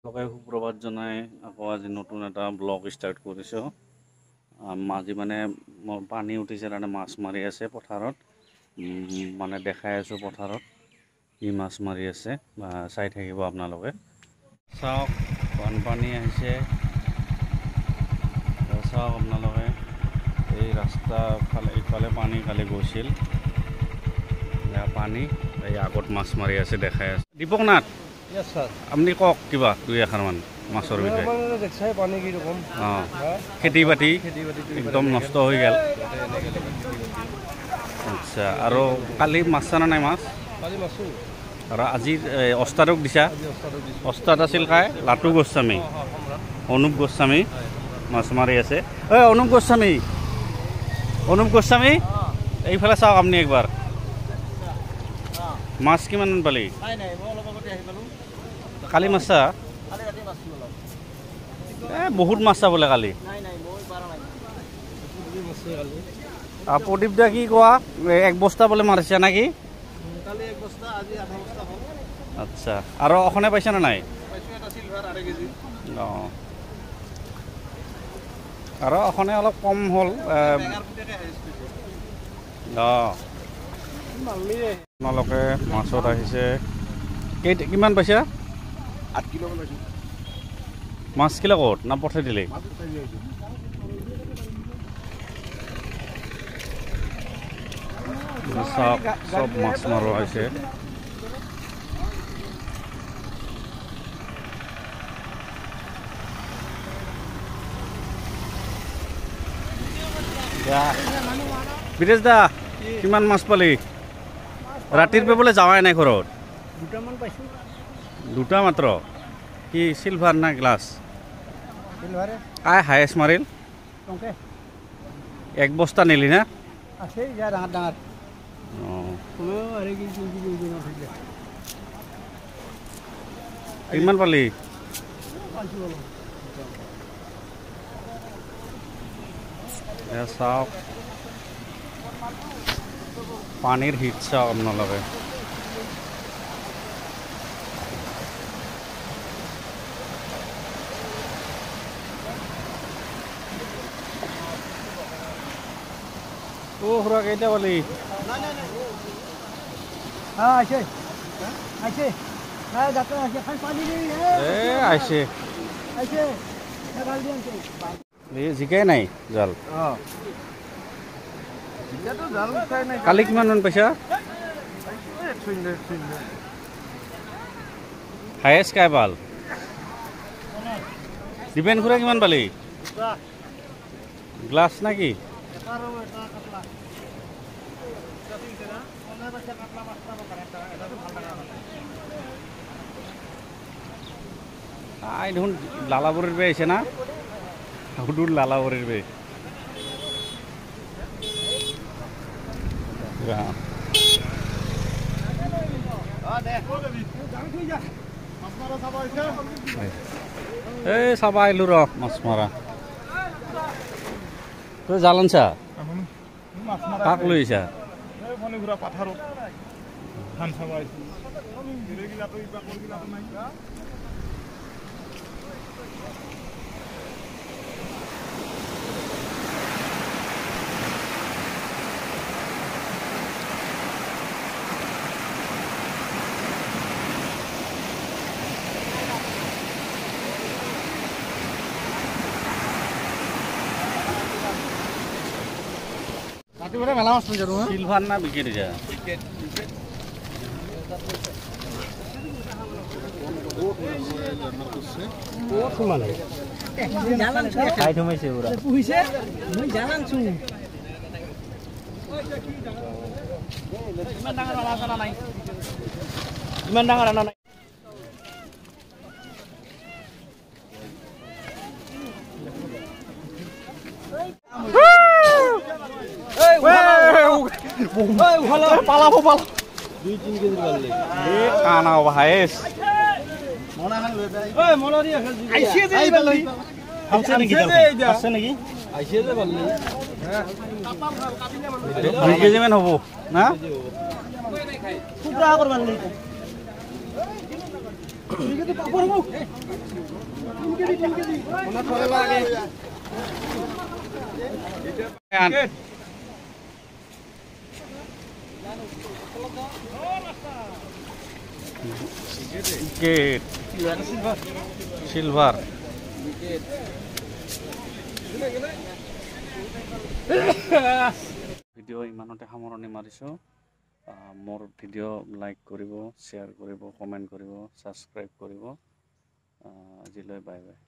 সুপ্ৰভাত জনাই আকৌ আজি নতুন এটা ব্লগ ষ্টাৰ্ট কৰিছোঁ। আজি মানে পানী উঠিছে কাৰণে মাছ মাৰি আছে পথাৰত। মানে দেখাই আছোঁ পথাৰত কি মাছ মাৰি আছে বা চাই থাকিব আপোনালোকে। চাওক বানপানী আহিছে, চাওক আপোনালোকে এই ৰাস্তা ফালে ইফালে পানী কালি গৈছিল, পানী এই আগত মাছ মাৰি আছে দেখাই আছে। দীপক নাথ, আপুনি কওক কিবা দুই এষাৰমান মাছৰ বিষয়ে। অঁ, খেতি বাতি একদম নষ্ট হৈ গ'ল। আচ্ছা, আৰু কালি মাছ চানা নাই? মাছ আৰু আজি অষ্টাদক দিছা? অষ্টাদ আছিল কাই লাটু গোস্বামী, অনুপ গোস্বামী মাছ মাৰি আছে। ঐ অনুপ গোস্বামী, অনুপ গোস্বামী এইফালে চাওক আপুনি একবাৰ। মাছ কিমান পালি? কালি মাছা বহুত মাছ বোলে কালি। প্ৰদীপ দা কি কোৱা, এক বস্তা বোলে মাৰিছে নেকি? আচ্ছা, আৰু অখনে পাইছে নে নাই? অঁ, আৰু অখনে অলপ কম হ'ল। অঁ, আপোনালোকে মাছত আহিছে কিমান পাইছা? 8 কিলো পাইছোঁ। মাছ কিলো ক'ত না পঠাই দিলে? চব মাছ মাৰোৱা হৈছে। বিৰেশ দা কিমান মাছ পালি? ৰাতিৰ পৰা বোলে যাৱাই নাই ঘৰত? দুটামান পাইছোঁ। দুটা মাত্ৰ? কি চিলভাৰ না গ্লাছ? কাই হায়েষ্ট মাৰিল? এক বস্তা নিলি না? কিমান পালি? চাওক পানীৰ হিট চাওক আপোনালোকে। খুৰা কেইটা পালি? জিকাই নাই জাল? কালি কিমান মান পাইছা? হায়েষ্ট কাই পাল? দীপেন খুৰা কিমান পালি? গ্লাছ নাকি? আই দেখোন লালাবরের বে আইছে না? হুডুর লালাবরের বে। এই চাবা আইলো র মাছ মারা। তুই জালানছা? কাক লইছা? সিলভার না বিকেট যা? খাই থমাইছে ওরা। পুহিছে মই জানানছু। ইমান ডাঙৰ আনা নাই, ইমান ডাঙৰ আনা নাই। পালাবো পালা 2-3 কেজি পারলে কানা ভাইস মনা খান লই যাই। ওই মলরি আইছে যে এইবারলি আছে নাকি? আছে নাকি? আইছে যে বললি হ্যাঁ 2 কেজি মান হবো না? টুকরা করবার নাই। গেট সিলভার ভিডিঅ' ইমানতে সামৰণি মাৰিছোঁ মোৰ ভিডিঅ' লাইক কৰিব শ্বেয়াৰ কৰিব কমেণ্ট কৰিব ছাবস্ক্ৰাইব কৰিব আজিলৈ বাই বাই